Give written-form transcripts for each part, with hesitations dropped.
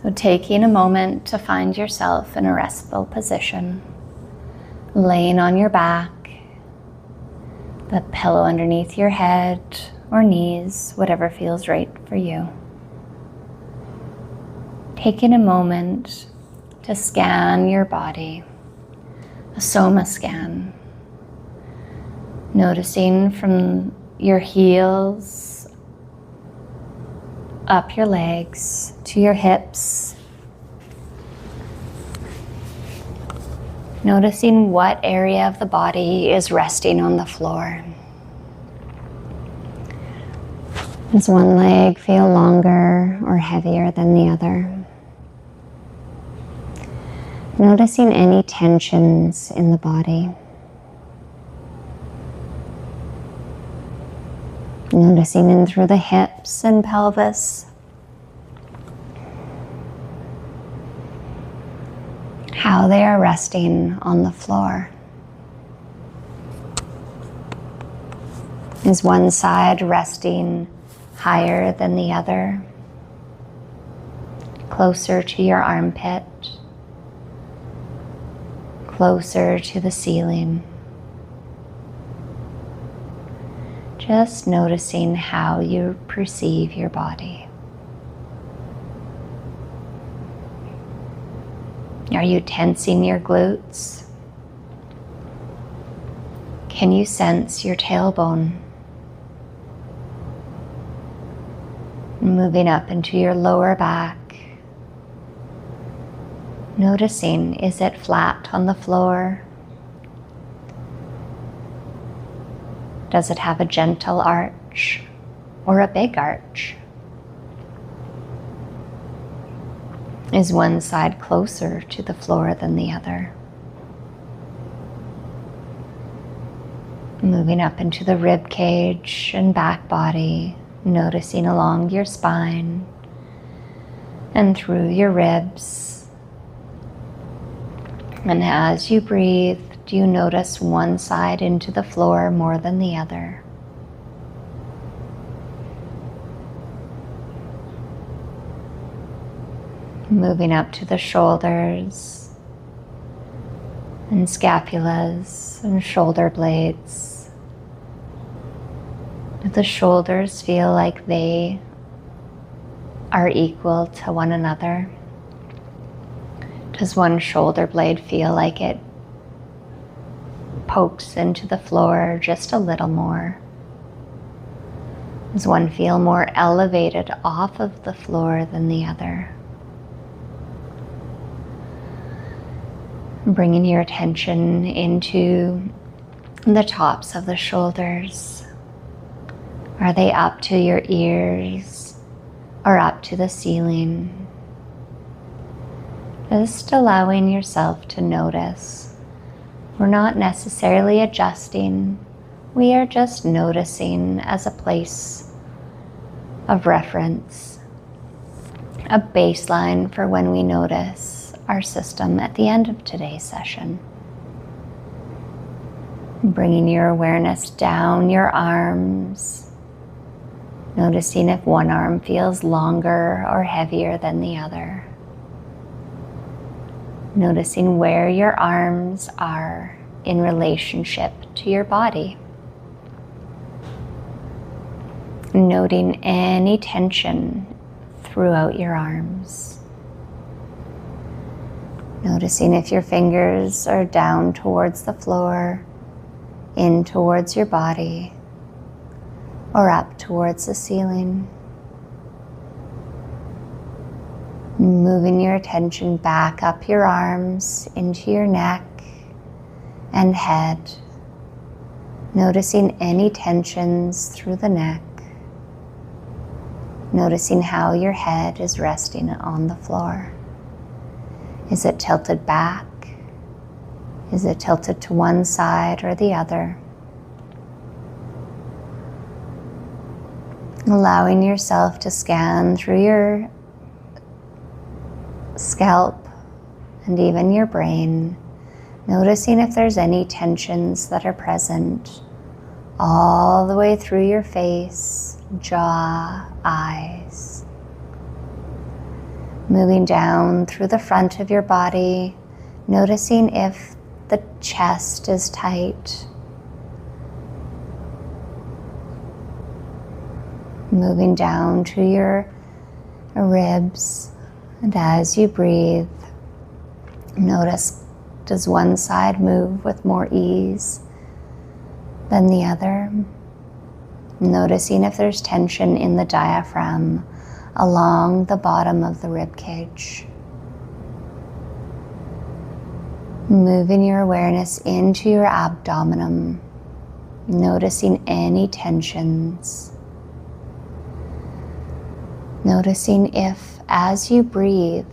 So taking a moment to find yourself in a restful position, laying on your back, the pillow underneath your head or knees, whatever feels right for you. Taking a moment to scan your body, a soma scan, noticing from your heels up your legs to your hips, noticing what area of the body is resting on the floor. Does one leg feel longer or heavier than the other? Noticing any tensions in the body. Noticing in through the hips and pelvis. How they are resting on the floor. Is one side resting higher than the other? Closer to your armpit? Closer to the ceiling? Just noticing how you perceive your body. Are you tensing your glutes? Can you sense your tailbone? Moving up into your lower back. Noticing, is it flat on the floor? Does it have a gentle arch or a big arch? Is one side closer to the floor than the other? Moving up into the rib cage and back body, noticing along your spine and through your ribs. And as you breathe, do you notice one side into the floor more than the other? Moving up to the shoulders and scapulas and shoulder blades. Do the shoulders feel like they are equal to one another? Does one shoulder blade feel like it pokes into the floor just a little more? Does one feel more elevated off of the floor than the other? Bringing your attention into the tops of the shoulders. Are they up to your ears or up to the ceiling? Just allowing yourself to notice. We're not necessarily adjusting. We are just noticing as a place of reference, a baseline for when we notice our system at the end of today's session. Bringing your awareness down your arms, noticing if one arm feels longer or heavier than the other. Noticing where your arms are in relationship to your body. Noting any tension throughout your arms. Noticing if your fingers are down towards the floor, in towards your body, or up towards the ceiling. Moving your attention back up your arms into your neck and head. Noticing any tensions through the neck. Noticing how your head is resting on the floor. Is it tilted back? Is it tilted to one side or the other? Allowing yourself to scan through your scalp and even your brain, noticing if there's any tensions that are present all the way through your face, jaw, eyes. Moving down through the front of your body, noticing if the chest is tight. Moving down to your ribs, and as you breathe, notice, does one side move with more ease than the other? Noticing if there's tension in the diaphragm along the bottom of the rib cage. Moving your awareness into your abdomen, noticing any tensions. Noticing if, as you breathe,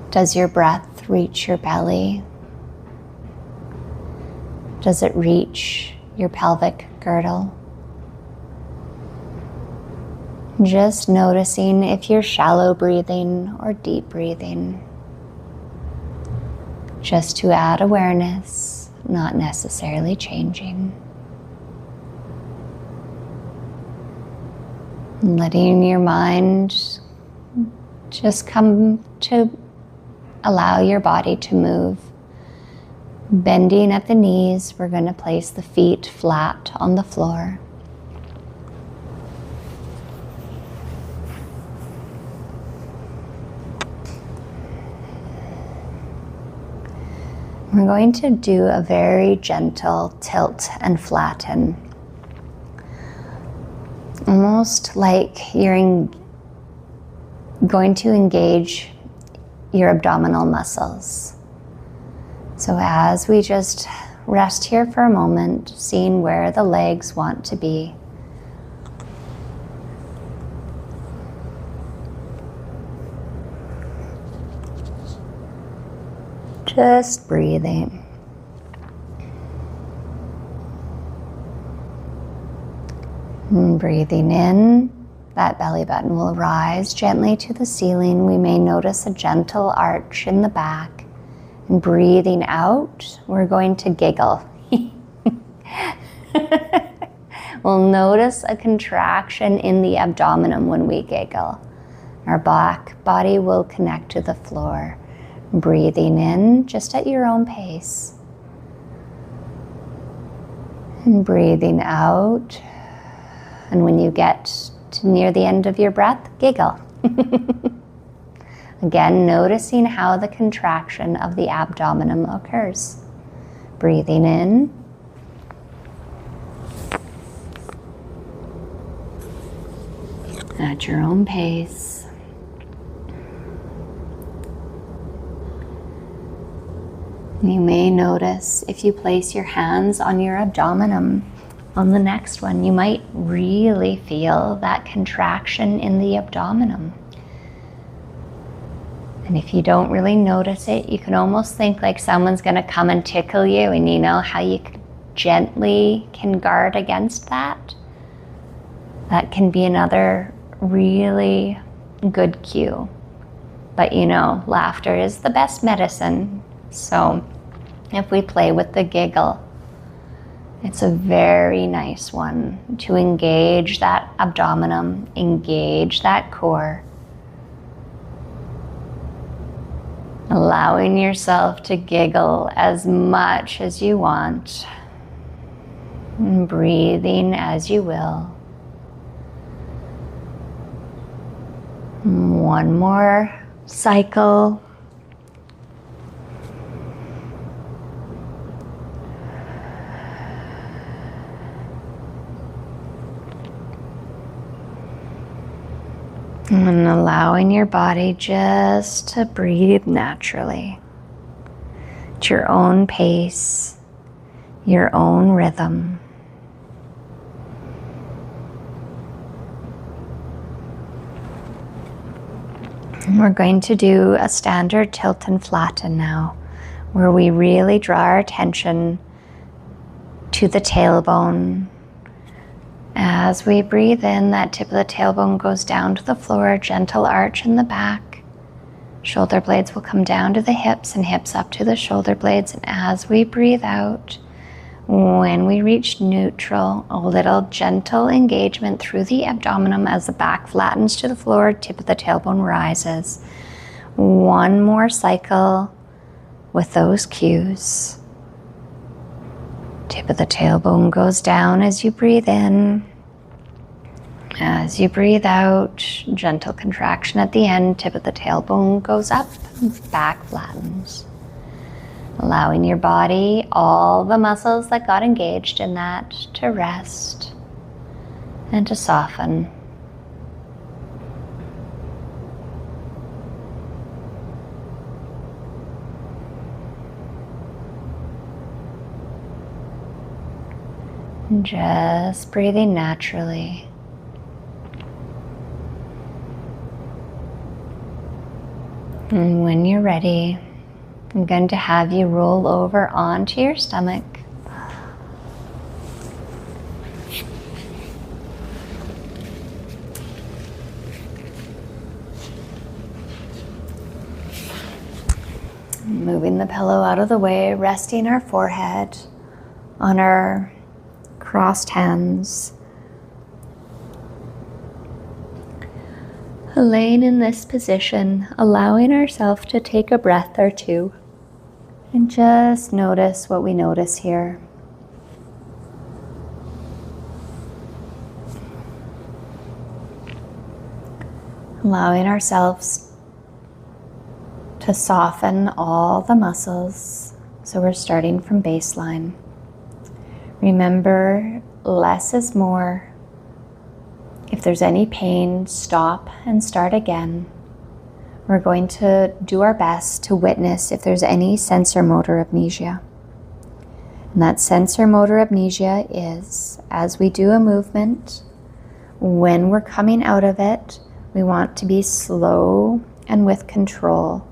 does your breath reach your belly? Does it reach your pelvic girdle? Just noticing if you're shallow breathing or deep breathing. Just to add awareness, not necessarily changing. Letting your mind just come to allow your body to move. Bending at the knees, we're going to place the feet flat on the floor. We're going to do a very gentle tilt and flatten. Almost like you're going to engage your abdominal muscles. So as we just rest here for a moment, seeing where the legs want to be. Just breathing. And breathing in, that belly button will rise gently to the ceiling. We may notice a gentle arch in the back. And breathing out, we're going to giggle. We'll notice a contraction in the abdomen when we giggle. Our back body will connect to the floor. Breathing in just at your own pace. And breathing out. And when you get to near the end of your breath, giggle. Again, noticing how the contraction of the abdomen occurs. Breathing in. At your own pace. You may notice if you place your hands on your abdomen, on the next one, you might really feel that contraction in the abdomen. And if you don't really notice it, you can almost think like someone's going to come and tickle you, and you know how you gently can guard against that? That can be another really good cue. But you know, laughter is the best medicine. So if we play with the giggle, it's a very nice one to engage that abdomen, engage that core. Allowing yourself to giggle as much as you want. And breathing as you will. One more cycle. And allowing your body just to breathe naturally at your own pace, your own rhythm. And we're going to do a standard tilt and flatten now, where we really draw our attention to the tailbone. As we breathe in, that tip of the tailbone goes down to the floor, gentle arch in the back. Shoulder blades will come down to the hips and hips up to the shoulder blades. And as we breathe out, When we reach neutral, a little gentle engagement through the abdomen as the back flattens to the floor, tip of the tailbone rises. One more cycle with those cues. Tip of the tailbone goes down as you breathe in. As you breathe out, gentle contraction at the end, tip of the tailbone goes up, back flattens. Allowing your body, all the muscles that got engaged in that, to rest and to soften. And just breathing naturally. And when you're ready, I'm going to have you roll over onto your stomach. Moving the pillow out of the way, resting our forehead on our crossed hands. Laying in this position, allowing ourselves to take a breath or two and just notice what we notice here. Allowing ourselves to soften all the muscles. So we're starting from baseline. Remember, less is more. If there's any pain, stop and start again. We're going to do our best to witness if there's any sensor motor amnesia. And that sensor motor amnesia is, as we do a movement, when we're coming out of it, we want to be slow and with control.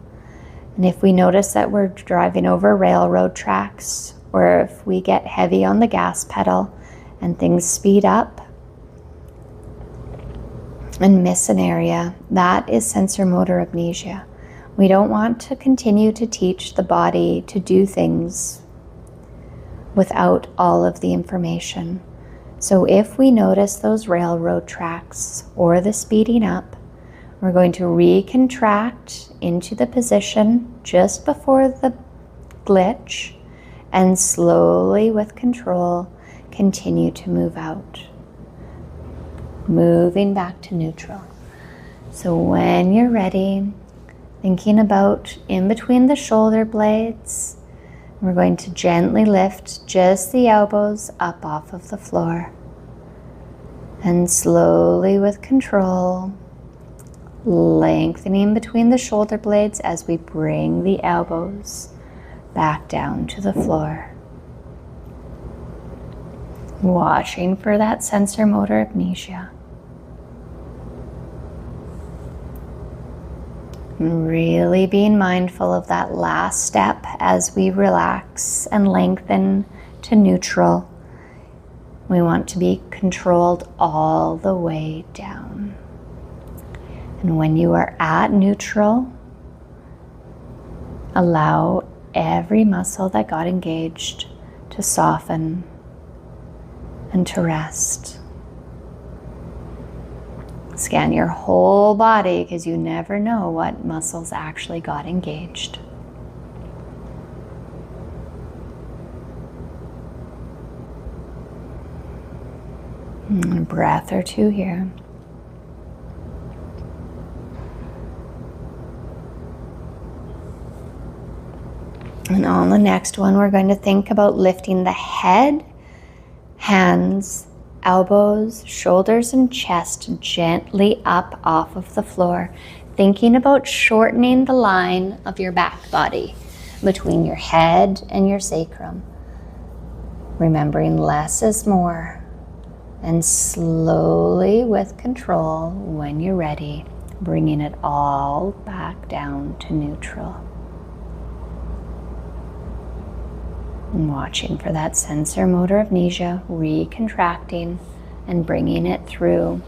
And if we notice that we're driving over railroad tracks, or if we get heavy on the gas pedal and things speed up, and miss an area, that is sensor motor amnesia. We don't want to continue to teach the body to do things without all of the information. So if we notice those railroad tracks or the speeding up, we're going to recontract into the position just before the glitch and slowly, with control, continue to move out. Moving back to neutral. So when you're ready, thinking about in between the shoulder blades, we're going to gently lift just the elbows up off of the floor. And slowly, with control, lengthening between the shoulder blades as we bring the elbows back down to the floor. Watching for that sensor motor amnesia. Really being mindful of that last step as we relax and lengthen to neutral. We want to be controlled all the way down. And when you are at neutral, allow every muscle that got engaged to soften and to rest. Scan your whole body because you never know what muscles actually got engaged. A breath or two here. And on the next one, we're going to think about lifting the head, hands, elbows, shoulders, and chest gently up off of the floor. Thinking about shortening the line of your back body between your head and your sacrum. Remembering less is more. And slowly, with control, when you're ready, bringing it all back down to neutral. And watching for that sensor motor amnesia, recontracting and bringing it through.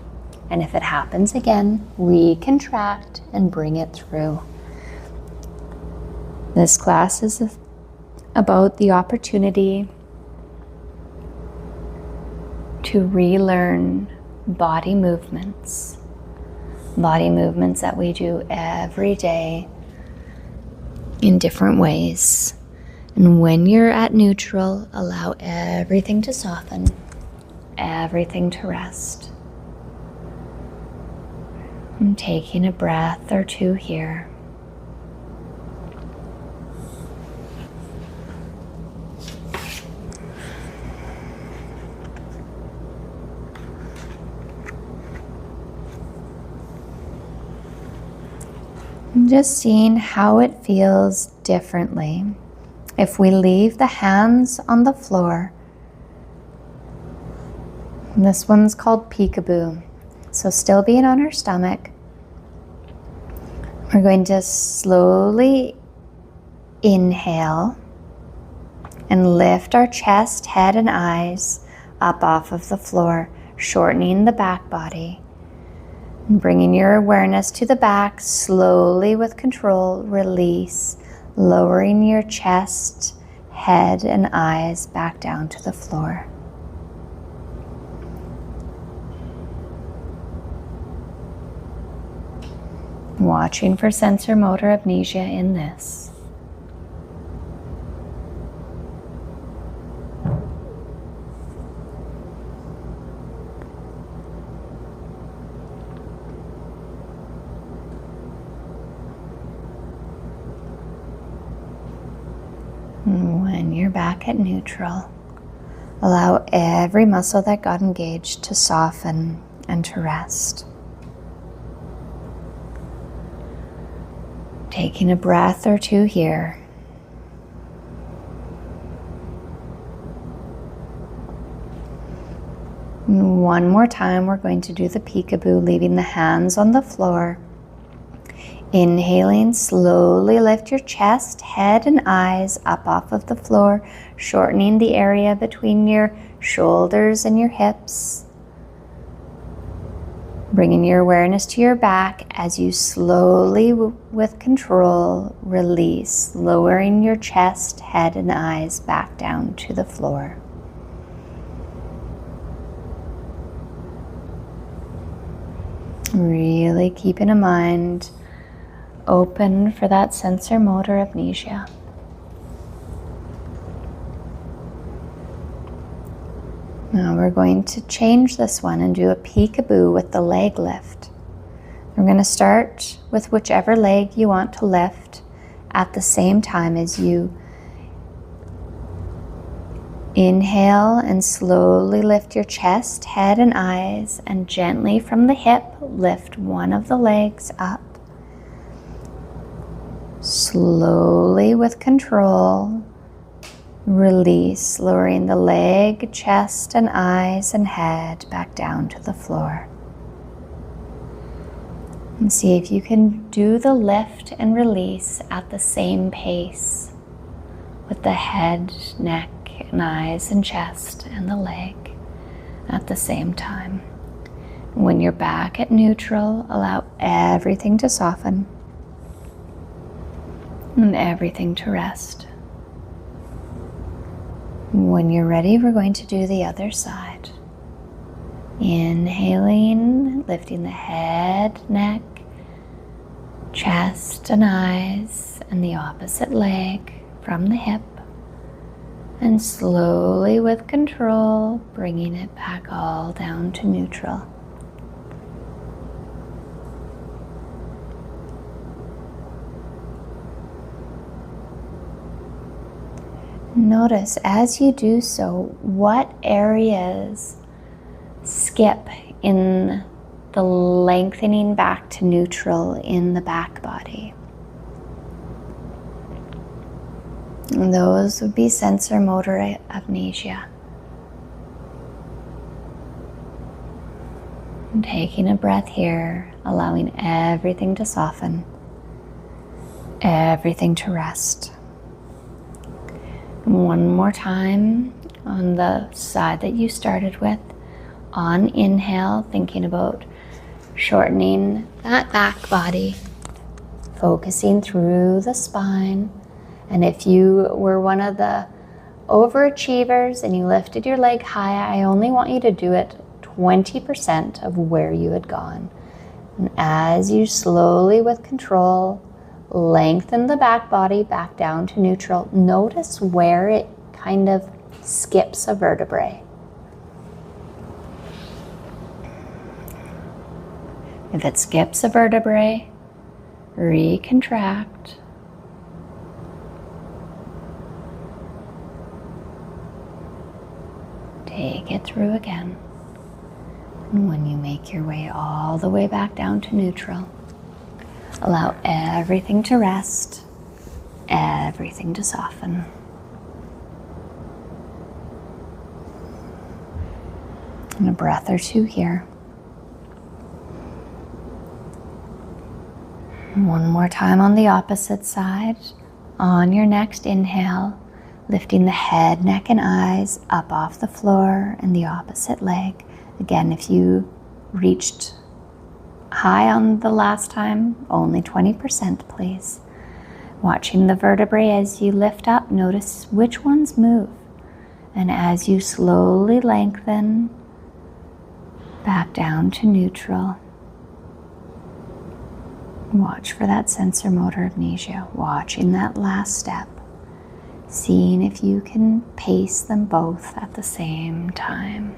And if it happens again, recontract and bring it through. This class is about the opportunity to relearn body movements that we do every day in different ways. And when you're at neutral, allow everything to soften, everything to rest. And taking a breath or two here. And just seeing how it feels differently if we leave the hands on the floor. And this one's called peekaboo. So still being on our stomach, we're going to slowly inhale and lift our chest, head, and eyes up off of the floor, shortening the back body. And bringing your awareness to the back, slowly with control, release, lowering your chest, head, and eyes back down to the floor. Watching for sensor motor amnesia in this. When you're back at neutral, allow every muscle that got engaged to soften and to rest. Taking a breath or two here. And one more time, we're going to do the peekaboo, leaving the hands on the floor. Inhaling, slowly lift your chest, head, and eyes up off of the floor, shortening the area between your shoulders and your hips. Bringing your awareness to your back as you slowly, with control, release, lowering your chest, head, and eyes back down to the floor. Really keeping in mind open for that sensor motor amnesia. Now we're going to change this one and do a peekaboo with the leg lift. We're going to start with whichever leg you want to lift at the same time as you inhale and slowly lift your chest, head, and eyes, and gently from the hip lift one of the legs up. Slowly with control, release, lowering the leg, chest, and eyes and head back down to the floor. And see if you can do the lift and release at the same pace with the head, neck, and eyes and chest and the leg at the same time. When you're back at neutral, allow everything to soften and everything to rest. When you're ready, we're going to do the other side. Inhaling, lifting the head, neck, chest, and eyes, and the opposite leg from the hip. And slowly, with control, bringing it back all down to neutral. Notice as you do so, what areas skip in the lengthening back to neutral in the back body. And those would be sensor motor amnesia. And taking a breath here, allowing everything to soften, everything to rest. One more time on the side that you started with. On inhale, thinking about shortening that back body, focusing through the spine. And if you were one of the overachievers and you lifted your leg high, I only want you to do it 20% of where you had gone. And as you slowly, with control, lengthen the back body back down to neutral, notice where it kind of skips a vertebrae. If it skips a vertebrae, recontract. Take it through again. And when you make your way all the way back down to neutral, allow everything to rest, everything to soften. And a breath or two here. One more time on the opposite side. On your next inhale, lifting the head, neck, and eyes up off the floor and the opposite leg. Again, if you reached high on the last time, only 20%, please. Watching the vertebrae as you lift up, notice which ones move. And as you slowly lengthen, back down to neutral. Watch for that sensor motor amnesia, watching that last step, seeing if you can pace them both at the same time.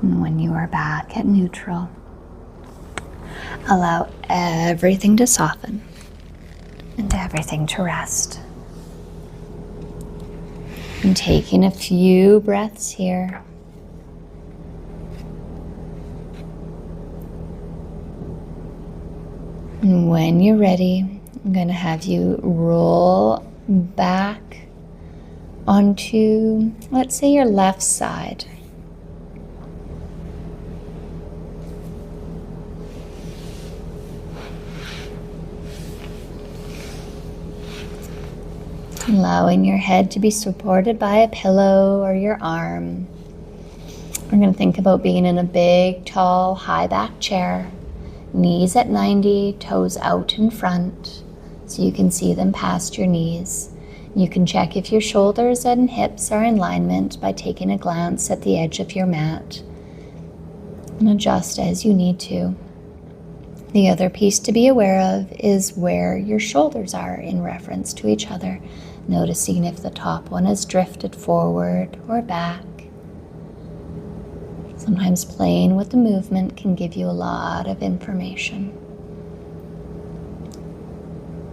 And when you are back at neutral, allow everything to soften and everything to rest. And taking a few breaths here. And when you're ready, I'm going to have you roll back onto, let's say, your left side. Allowing your head to be supported by a pillow or your arm. We're going to think about being in a big, tall, high back chair. Knees at 90, toes out in front, so you can see them past your knees. You can check if your shoulders and hips are in alignment by taking a glance at the edge of your mat and adjust as you need to. The other piece to be aware of is where your shoulders are in reference to each other, noticing if the top one is drifted forward or back. Sometimes playing with the movement can give you a lot of information.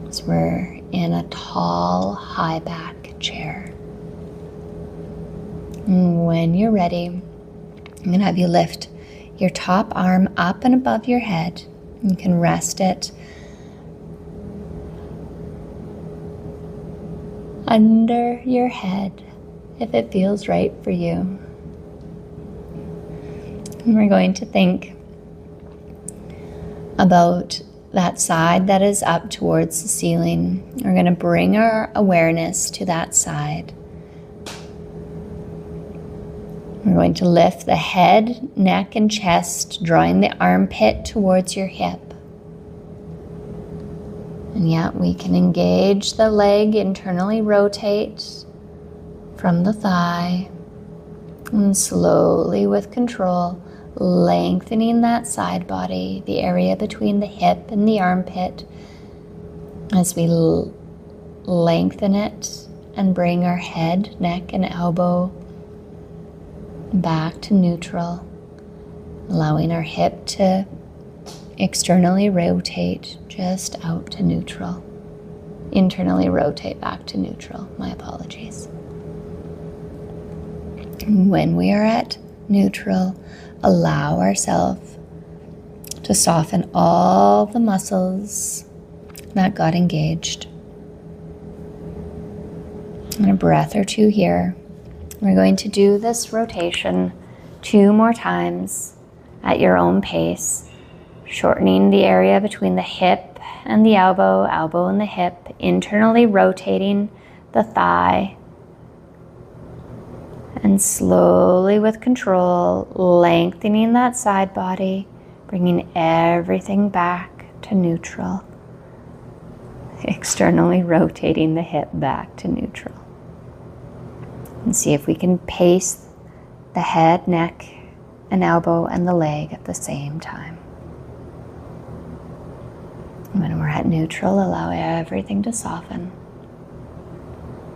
So we're in a tall, high back chair. And when you're ready, I'm going to have you lift your top arm up and above your head. You can rest it under your head if it feels right for you. And we're going to think about that side that is up towards the ceiling. We're going to bring our awareness to that side. We're going to lift the head, neck, and chest, drawing the armpit towards your hip. And yet we can engage the leg, internally rotate from the thigh, and slowly, with control, lengthening that side body, the area between the hip and the armpit, as we lengthen it and bring our head, neck, and elbow back to neutral, allowing our hip to externally rotate just out to neutral. Internally rotate back to neutral, my apologies. When we are at neutral, allow ourselves to soften all the muscles that got engaged. And a breath or two here. We're going to do this rotation 2 more times at your own pace, shortening the area between the hip and the elbow, elbow and the hip, internally rotating the thigh, and slowly, with control, lengthening that side body, bringing everything back to neutral. Externally rotating the hip back to neutral. And see if we can pace the head, neck, and elbow and the leg at the same time. When we're at neutral, allow everything to soften,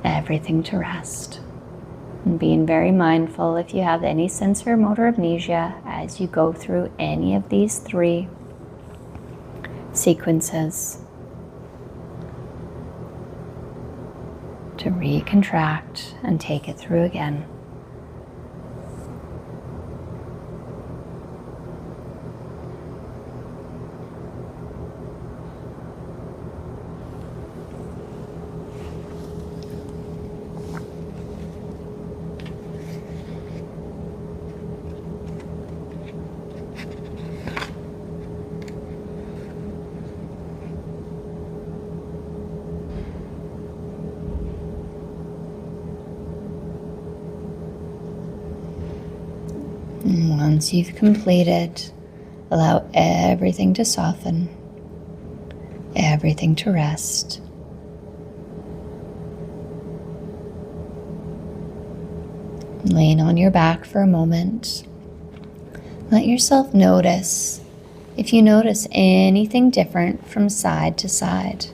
everything to rest. And being very mindful if you have any sensory motor amnesia as you go through any of these 3 sequences, to recontract and take it through again. And once you've completed, allow everything to soften, everything to rest. Laying on your back for a moment, let yourself notice if you notice anything different from side to side.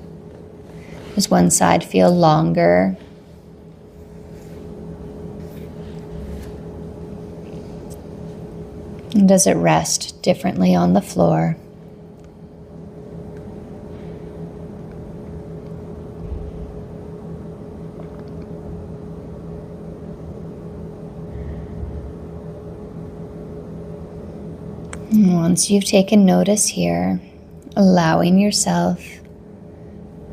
Does one side feel longer? And does it rest differently on the floor? And once you've taken notice here, allowing yourself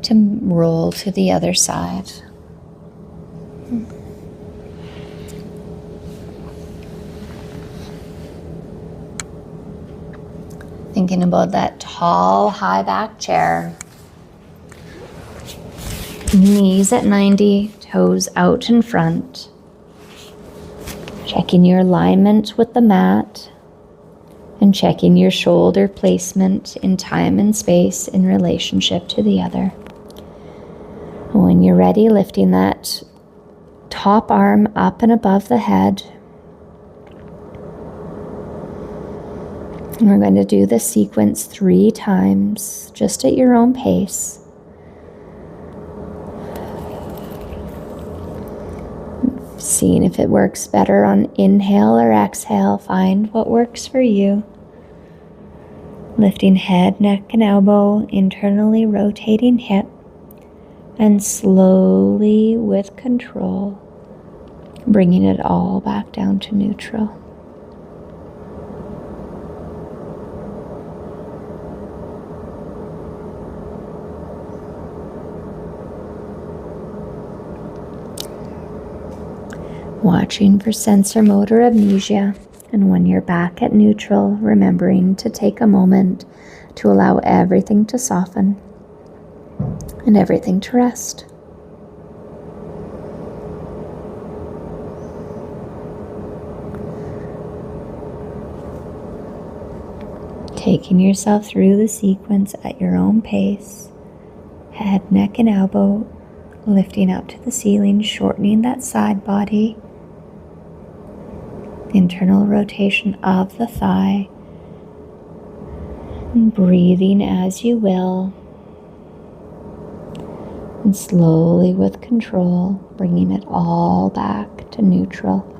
to roll to the other side. Thinking about that tall, high back chair. Knees at 90, toes out in front. Checking your alignment with the mat and checking your shoulder placement in time and space in relationship to the other. When you're ready, lifting that top arm up and above the head. And we're going to do this sequence 3 times, just at your own pace. Seeing if it works better on inhale or exhale, find what works for you. Lifting head, neck, and elbow, internally rotating hip, and slowly, with control, bringing it all back down to neutral. Watching for sensor motor amnesia, and when you're back at neutral, remembering to take a moment to allow everything to soften and everything to rest. Taking yourself through the sequence at your own pace, head, neck, and elbow lifting up to the ceiling, shortening that side body. Internal rotation of the thigh, and breathing as you will, and slowly with control bringing it all back to neutral.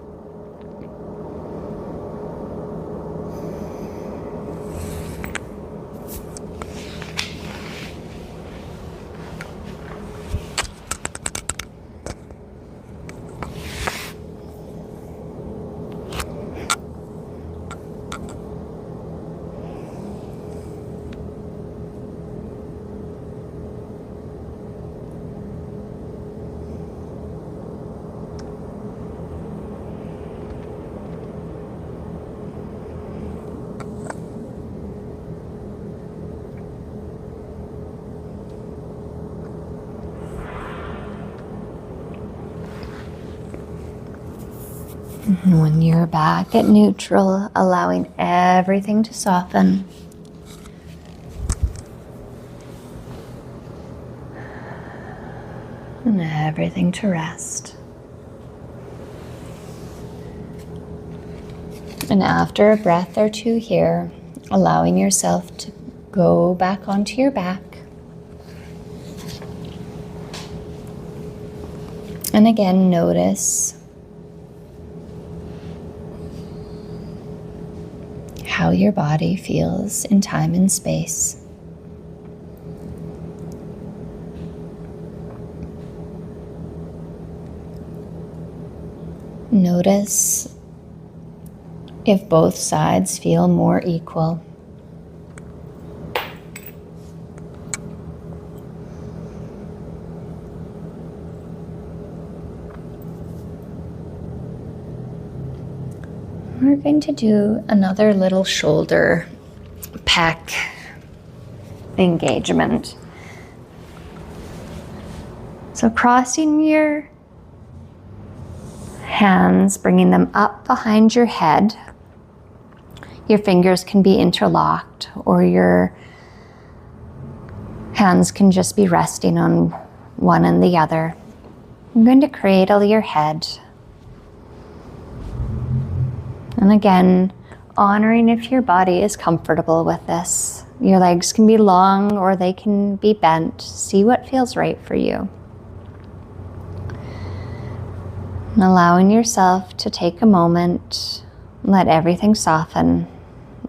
And when you're back at neutral, allowing everything to soften. And everything to rest. And after a breath or two here, allowing yourself to go back onto your back. And again, notice how your body feels in time and space. Notice if both sides feel more equal. We're going to do another little shoulder pec engagement. So crossing your hands, bringing them up behind your head. Your fingers can be interlocked, or your hands can just be resting on one and the other. I'm going to cradle your head. And again, honoring if your body is comfortable with this. Your legs can be long or they can be bent. See what feels right for you. And allowing yourself to take a moment, let everything soften,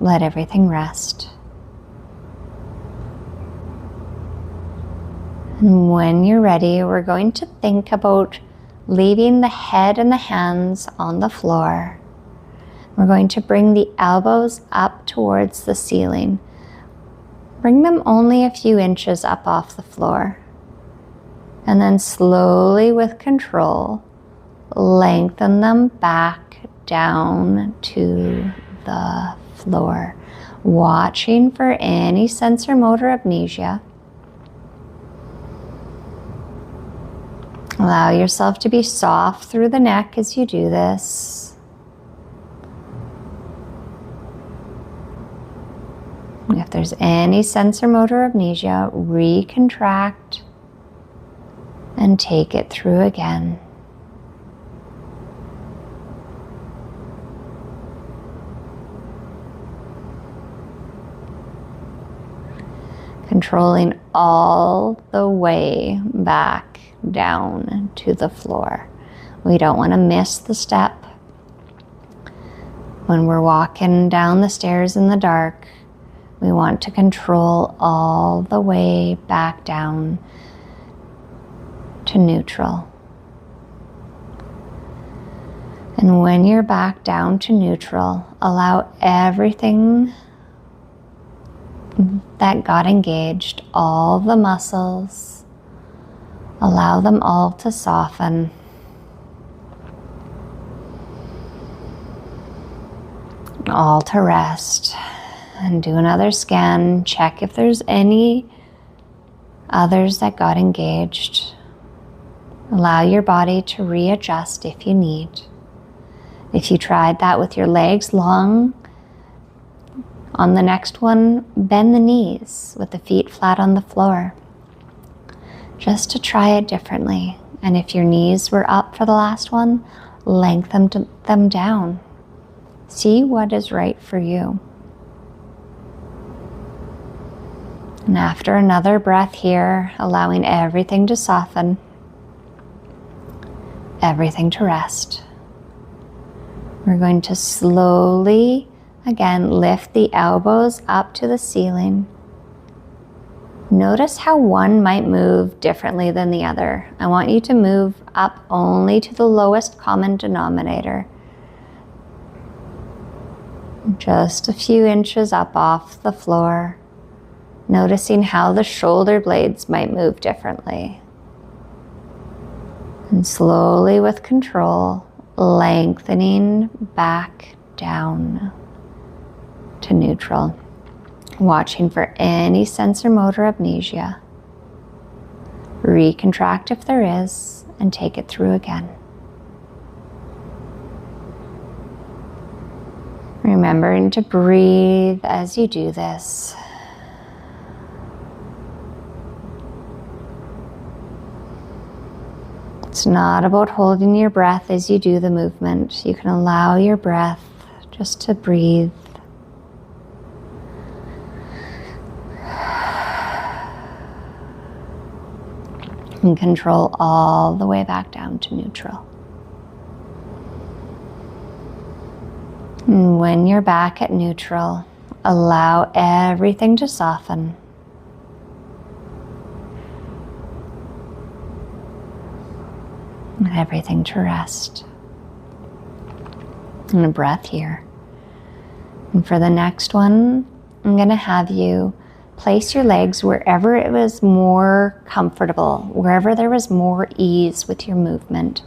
let everything rest. And when you're ready, we're going to think about leaving the head and the hands on the floor. We're going to bring the elbows up towards the ceiling. Bring them only a few inches up off the floor. And then slowly, with control, lengthen them back down to the floor, watching for any sense or motor amnesia. Allow yourself to be soft through the neck as you do this. If there's any sense or motor amnesia, recontract and take it through again. Controlling all the way back down to the floor. We don't want to miss the step. When we're walking down the stairs in the dark, we want to control all the way back down to neutral. And when you're back down to neutral, allow everything that got engaged, all the muscles, allow them all to soften. All to rest. And do another scan. Check if there's any others that got engaged. Allow your body to readjust if you need. If you tried that with your legs long, on the next one, bend the knees with the feet flat on the floor. Just to try it differently. And if your knees were up for the last one, lengthen them down. See what is right for you. And after another breath here, allowing everything to soften, everything to rest. We're going to slowly, again, lift the elbows up to the ceiling. Notice how one might move differently than the other. I want you to move up only to the lowest common denominator. Just a few inches up off the floor. Noticing how the shoulder blades might move differently. And slowly, with control, lengthening back down to neutral. Watching for any sense or motor amnesia. Recontract if there is, and take it through again. Remembering to breathe as you do this. It's not about holding your breath as you do the movement. You can allow your breath just to breathe. And control all the way back down to neutral. And when you're back at neutral, allow everything to soften. And everything to rest. And a breath here. And for the next one, I'm going to have you place your legs wherever it was more comfortable, wherever there was more ease with your movement.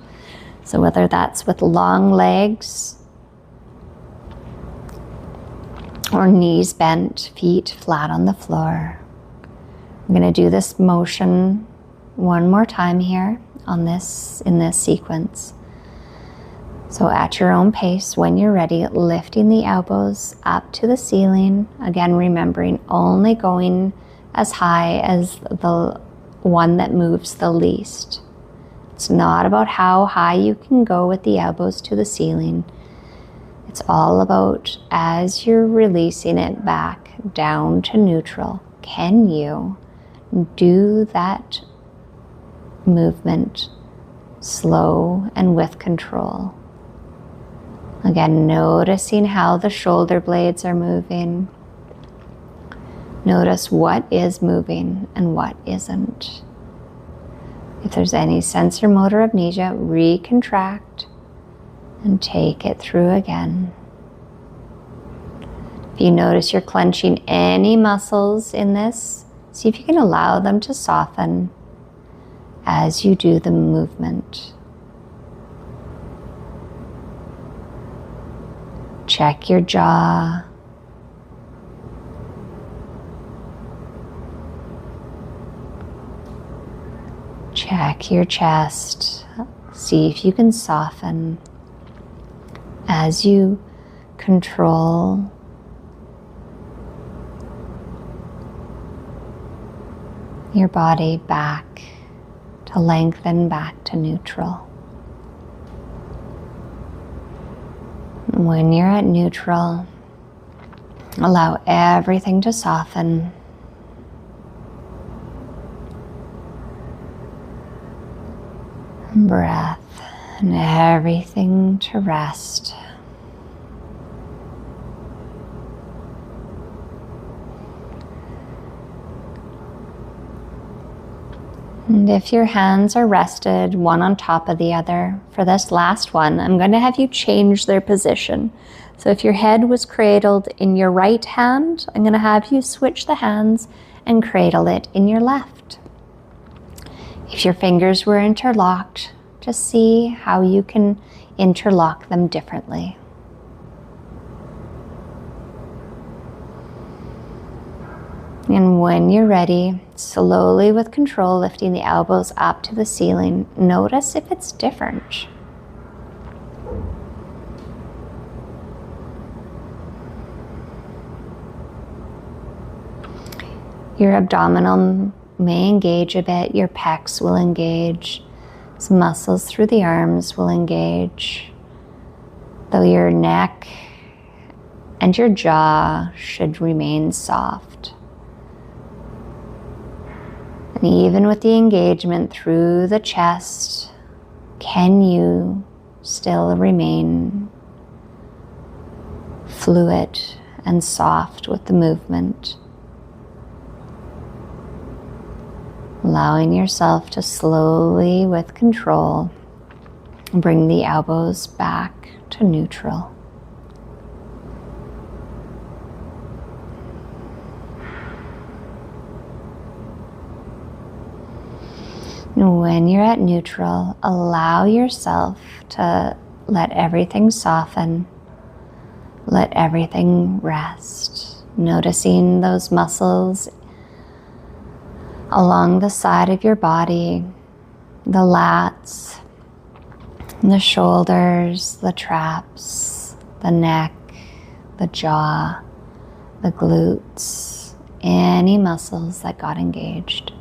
So whether that's with long legs or knees bent, feet flat on the floor. I'm going to do this motion one more time here in this sequence. So at your own pace, when you're ready, lifting the elbows up to the ceiling. Again, remembering only going as high as the one that moves the least. It's not about how high you can go with the elbows to the ceiling. It's all about, as you're releasing it back down to neutral, can you do that movement slow and with control? Again, noticing how the shoulder blades are moving. Notice what is moving and what isn't. If there's any sensor motor amnesia, recontract and take it through again. If you notice you're clenching any muscles in this, see if you can allow them to soften as you do the movement. Check your jaw. Check your chest. See if you can soften as you control your body back to lengthen back to neutral. When you're at neutral, allow everything to soften. Breath and everything to rest. And if your hands are rested one on top of the other, for this last one, I'm going to have you change their position. So if your head was cradled in your right hand, I'm going to have you switch the hands and cradle it in your left. If your fingers were interlocked, just see how you can interlock them differently. And when you're ready, slowly with control, lifting the elbows up to the ceiling. Notice if it's different. Your abdominal may engage a bit, your pecs will engage, some muscles through the arms will engage, though your neck and your jaw should remain soft. And even with the engagement through the chest, can you still remain fluid and soft with the movement? Allowing yourself to slowly, with control, bring the elbows back to neutral. When you're at neutral, allow yourself to let everything soften, let everything rest. Noticing those muscles along the side of your body, the lats, the shoulders, the traps, the neck, the jaw, the glutes, any muscles that got engaged.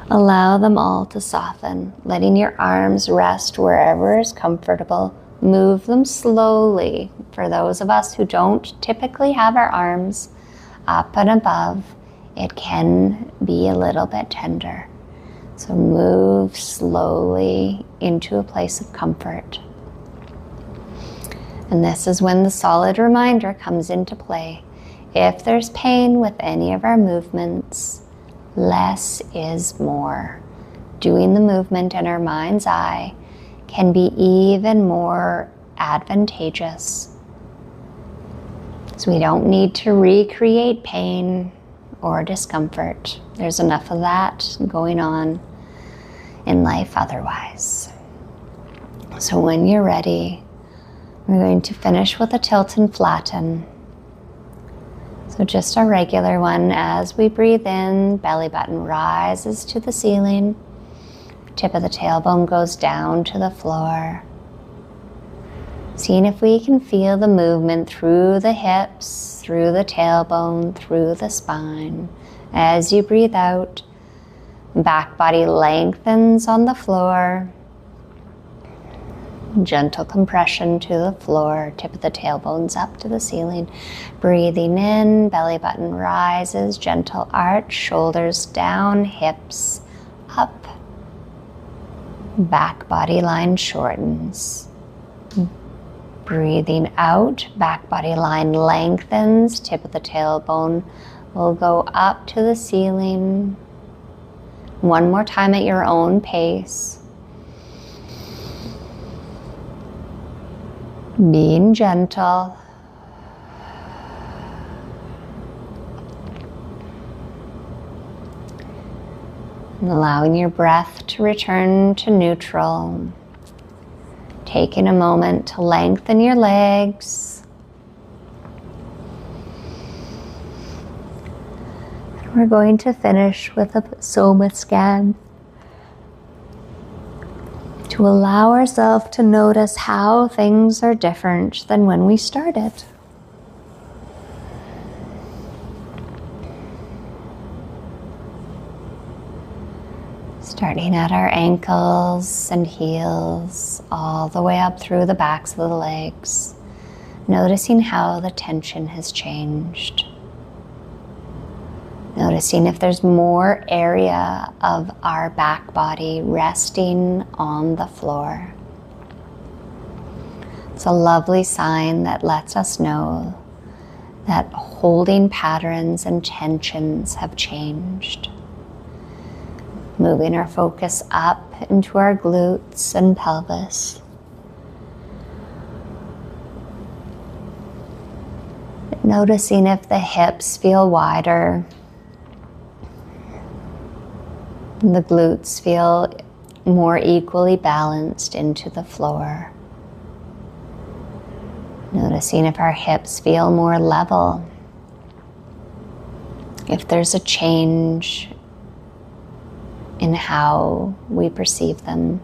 Allow them all to soften, letting your arms rest wherever is comfortable, Move them slowly. For those of us who don't typically have our arms up and above, it can be a little bit tender. So move slowly into a place of comfort. And this is when the solid reminder comes into play. If there's pain with any of our movements, less is more. Doing the movement in our mind's eye can be even more advantageous. So we don't need to recreate pain or discomfort. There's enough of that going on in life otherwise. So when you're ready, we're going to finish with a tilt and flatten. So just a regular one. As we breathe in, belly button rises to the ceiling. Tip of the tailbone goes down to the floor. Seeing if we can feel the movement through the hips, through the tailbone, through the spine. As you breathe out, back body lengthens on the floor. Gentle compression to the floor, tip of the tailbones up to the ceiling. Breathing in, belly button rises, gentle arch, shoulders down, hips up. Back body line shortens. Breathing out, back body line lengthens, tip of the tailbone will go up to the ceiling. One more time at your own pace. Being gentle. And allowing your breath to return to neutral. Taking a moment to lengthen your legs. And we're going to finish with a Soma scan, to allow ourselves to notice how things are different than when we started. Starting at our ankles and heels, all the way up through the backs of the legs, noticing how the tension has changed. Noticing if there's more area of our back body resting on the floor. It's a lovely sign that lets us know that holding patterns and tensions have changed. Moving our focus up into our glutes and pelvis. Noticing if the hips feel wider. The glutes feel more equally balanced into the floor. Noticing if our hips feel more level. If there's a change in how we perceive them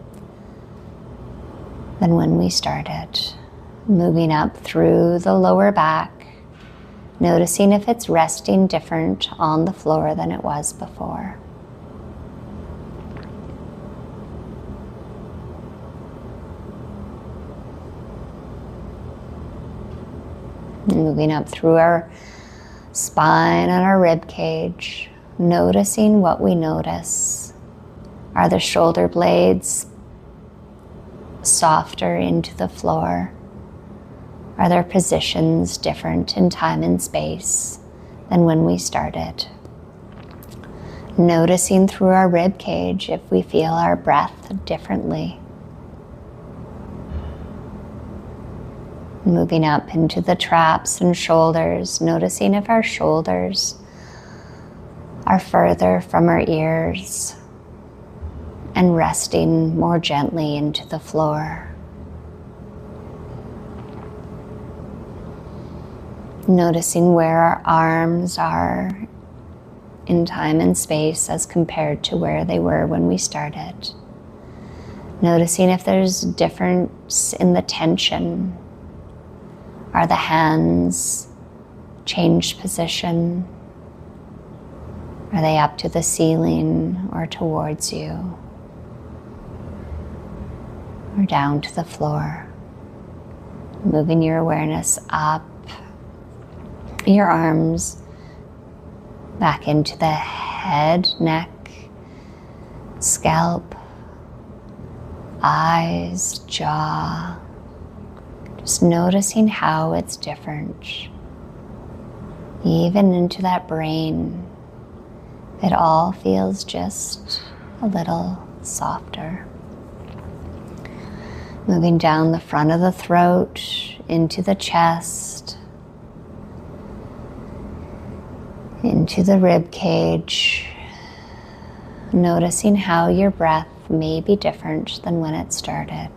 than when we started. Moving up through the lower back, noticing if it's resting different on the floor than it was before. Moving up through our spine and our rib cage, noticing what we notice. Are the shoulder blades softer into the floor? Are their positions different in time and space than when we started? Noticing through our rib cage if we feel our breath differently. Moving up into the traps and shoulders, noticing if our shoulders are further from our ears and resting more gently into the floor. Noticing where our arms are in time and space as compared to where they were when we started. Noticing if there's difference in the tension. Are the hands changed position? Are they up to the ceiling or towards you? Or down to the floor? Moving your awareness up your arms, back into the head, neck, scalp, eyes, jaw. Just noticing how it's different. Even into that brain, it all feels just a little softer. Moving down the front of the throat, into the chest, into the rib cage. Noticing how your breath may be different than when it started.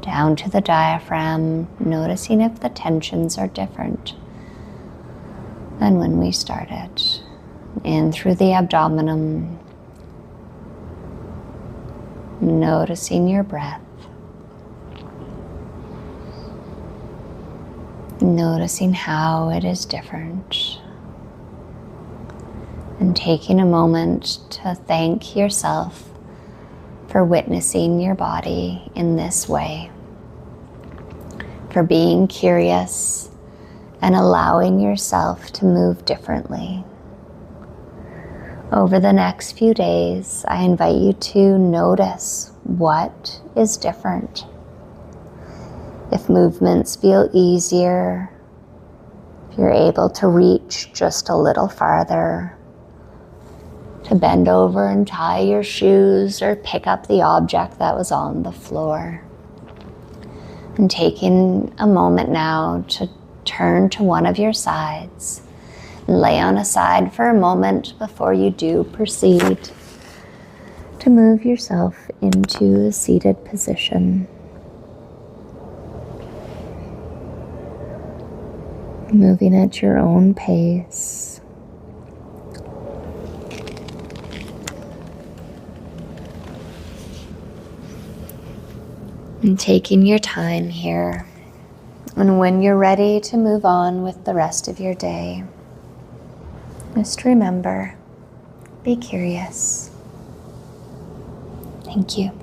Down to the diaphragm, noticing if the tensions are different than when we started. In through the abdomen, noticing your breath. Noticing how it is different. And taking a moment to thank yourself for witnessing your body in this way. For being curious and allowing yourself to move differently. Over the next few days, I invite you to notice what is different. If movements feel easier, if you're able to reach just a little farther, to bend over and tie your shoes or pick up the object that was on the floor. And taking a moment now to turn to one of your sides. Lay on a side for a moment before you do proceed to move yourself into a seated position. Moving at your own pace. And taking your time here. And when you're ready to move on with the rest of your day, just remember, be curious. Thank you.